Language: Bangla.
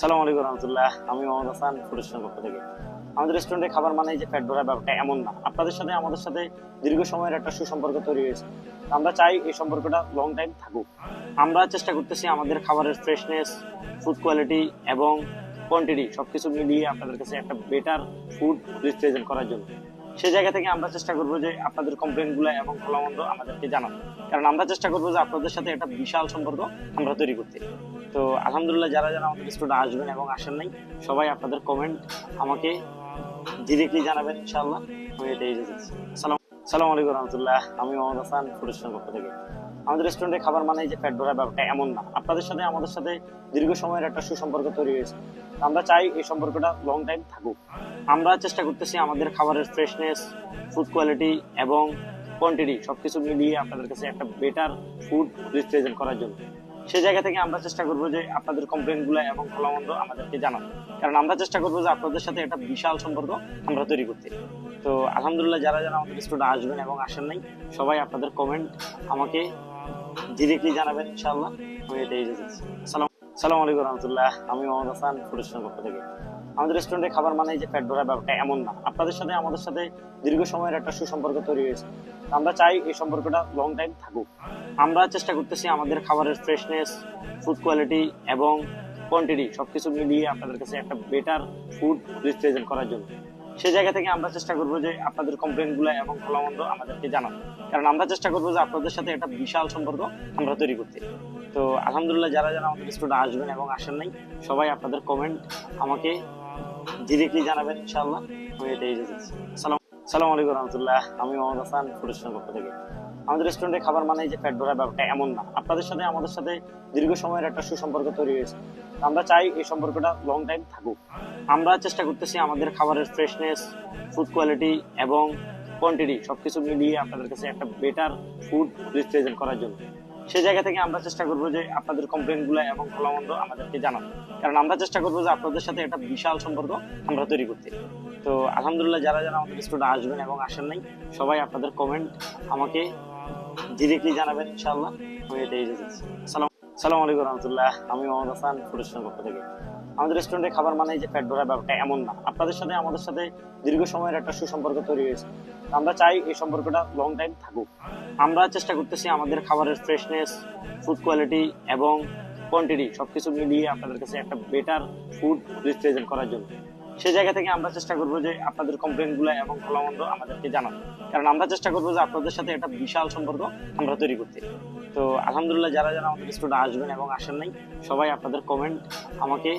সালাম আলাইকুম রহমতুল্লাহ। আমি মোহাম্মদ হাসান প্রতিষ্ঠানের পক্ষ থেকে। আমাদের রেস্টুরেন্টে খাবার মানে যে পেট ভরা ব্যাপারটা এমন না। আপনাদের সাথে আমাদের সাথে দীর্ঘ সময়ের একটা সুসম্পর্ক তৈরি হয়েছে। আমরা চাই এই সম্পর্কটা লং টাইম থাকুক। আমরা চেষ্টা করতেছি আমাদের খাবারের ফ্রেশনেস, ফুড কোয়ালিটি এবং কোয়ান্টিটি সবকিছু মিলিয়ে আপনাদের কাছে একটা বেটার ফুড রিপ্রেজেন্ট করার জন্য। সেই জায়গা থেকে আমরা চেষ্টা করবো যে আপনাদের কমপ্লেন গুলো এবং ভালো মন্দ আমাদেরকে জানানো, কারণ আমরা চেষ্টা করবো যে আপনাদের সাথে একটা বিশাল সম্পর্ক আমরা তৈরি করতে। তো আলহামদুলিল্লাহ, যারা যারা আমাদের রেস্টুরেন্টে আসবেন এবং আসেন নাই, সবাই আপনাদের কমেন্ট আমাকে ডিরেক্টলি জানাবেন, ইনশাআল্লাহ আমি এটাই দিচ্ছি। সালাম আলাইকুম রহমতুল্লাহ। আমি মোহাম্মদ হাসান প্রতিষ্ঠানের পক্ষ থেকে। আমাদের রেস্টুরেন্টে খাবার মানে যে পেট ভরা ব্যাপারটা এমন না। আপনাদের সাথে আমাদের সাথে দীর্ঘ সময়ের একটা সুসম্পর্ক তৈরি হয়েছে। আমরা চাই এই সম্পর্কটা লং টাইম থাকুক। আমরা চেষ্টা করতেছি আমাদের খাবারের ফ্রেশনেস, ফুড কোয়ালিটি এবং কোয়ান্টিটি সবকিছু মিলিয়ে আপনাদের কাছে একটা বেটার ফুড রিপ্রেজেন্ট করার জন্য। সেই জায়গা থেকে আমরা চেষ্টা করবো যে আপনাদের কমপ্লেন গুলো এবং ভালো মন্দ আমাদেরকে জানানো, কারণ আমরা চেষ্টা করবো যে আপনাদের সাথে একটা বিশাল সম্পর্ক আমরা তৈরি করতে। তো আলহামদুলিল্লাহ, যারা যারা আমাদের রেস্টুরেন্টে আসবেন এবং আসেন নাই, সবাই আপনাদের কমেন্ট আমাকে ডিরেক্টলি জানাবেন, ইনশাআল্লাহ আমি এটাই দিচ্ছি। সালাম আলাইকুম রহমতুল্লাহ। আমি মোহাম্মদ হাসান প্রতিষ্ঠানের পক্ষ থেকে। আমাদের রেস্টুরেন্টে খাবার মানে যে পেট ভরা ব্যাপারটা এমন না। আপনাদের সাথে আমাদের সাথে দীর্ঘ সময়ের একটা সুসম্পর্ক তৈরি হয়েছে। আমরা চাই এই সম্পর্কটা লং টাইম থাকুক। আমরা চেষ্টা করতেছি আমাদের খাবারের ফ্রেশনেস, ফুড কোয়ালিটি এবং কোয়ান্টিটি সবকিছু মিলিয়ে আপনাদের কাছে একটা বেটার ফুড রিপ্রেজেন্ট করার জন্য। সেই জায়গা থেকে আমরা চেষ্টা করবো যে আপনাদের কমপ্লেন গুলো এবং ভালো মন্দ আমাদেরকে জানানো, কারণ আমরা চেষ্টা করবো যে আপনাদের সাথে একটা বিশাল সম্পর্ক আমরা তৈরি করতে। তো আলহামদুলিল্লাহ, যারা যারা আমাদের রেস্টুরেন্টে আসবেন এবং আসেন নাই, সবাই আপনাদের কমেন্ট আমাকে ডিরেক্টলি জানাবেন, ইনশাআল্লাহ আমি এটাই দিচ্ছি। সালাম আলাইকুম রহমতুল্লাহ। আমি মোহাম্মদ হাসান প্রতিষ্ঠানের পক্ষ থেকে। আমাদের রেস্টুরেন্টে খাবার মানে যে পেট ভরা ব্যাপারটা এমন না। আপনাদের সাথে আমাদের সাথে দীর্ঘ সময়ের একটা সুসম্পর্ক তৈরি হয়েছে। আমরা চাই এই সম্পর্কটা লং টাইম থাকুক। আমরা চেষ্টা করতেছি আমাদের খাবারের ফ্রেশনেস, ফুড কোয়ালিটি এবং কোয়ান্টিটি সবকিছু মিলিয়ে আপনাদের কাছে একটা বেটার ফুড রিপ্রেজেন্ট করার জন্য। সেই জায়গা থেকে আমরা চেষ্টা করবো যে আপনাদের কমপ্লেন গুলো এবং ভালো মন্দ আমাদেরকে জানানো, কারণ আমরা চেষ্টা করবো যে আপনাদের সাথে একটা বিশাল সম্পর্ক আমরা তৈরি করতে। তো আলহামদুলিল্লাহ, যারা যারা আমাদের রেস্টুরেন্টে আসবেন এবং আসেন নাই, সবাই আপনাদের কমেন্ট আমাকে ডিরেক্টলি জানাবেন, ইনশাআল্লাহ আমি এটাই দিচ্ছি। সালাম আলাইকুম রহমতুল্লাহ। আমি মোহাম্মদ হাসান প্রতিষ্ঠানের পক্ষ থেকে। আমাদের রেস্টুরেন্টে খাবার মানে যে পেট ভরা ব্যাপারটা এমন না। আপনাদের সাথে আমাদের সাথে দীর্ঘ সময়ের একটা সুসম্পর্ক তৈরি হয়েছে। আমরা চাই এই সম্পর্কটা লং টাইম থাকুক। আমরা চেষ্টা করতেছি আমাদের খাবারের ফ্রেশনেস, ফুড কোয়ালিটি এবং কোয়ান্টিটি সবকিছু মিলিয়ে আপনাদের কাছে একটা বেটার ফুড রিপ্রেজেন্ট করার জন্য। সেই জায়গা থেকে আমরা চেষ্টা করবো যে আপনাদের কমপ্লেন গুলো এবং ভালো মন্দ আমাদেরকে জানানো, কারণ আমরা চেষ্টা করবো যে আপনাদের সাথে একটা বিশাল সম্পর্ক আমরা তৈরি করতে। তো আলহামদুলিল্লাহ, যারা যারা আমাদের রেস্টুরেন্টে আসবেন এবং আসেন নাই, সবাই আপনাদের কমেন্ট আমাকে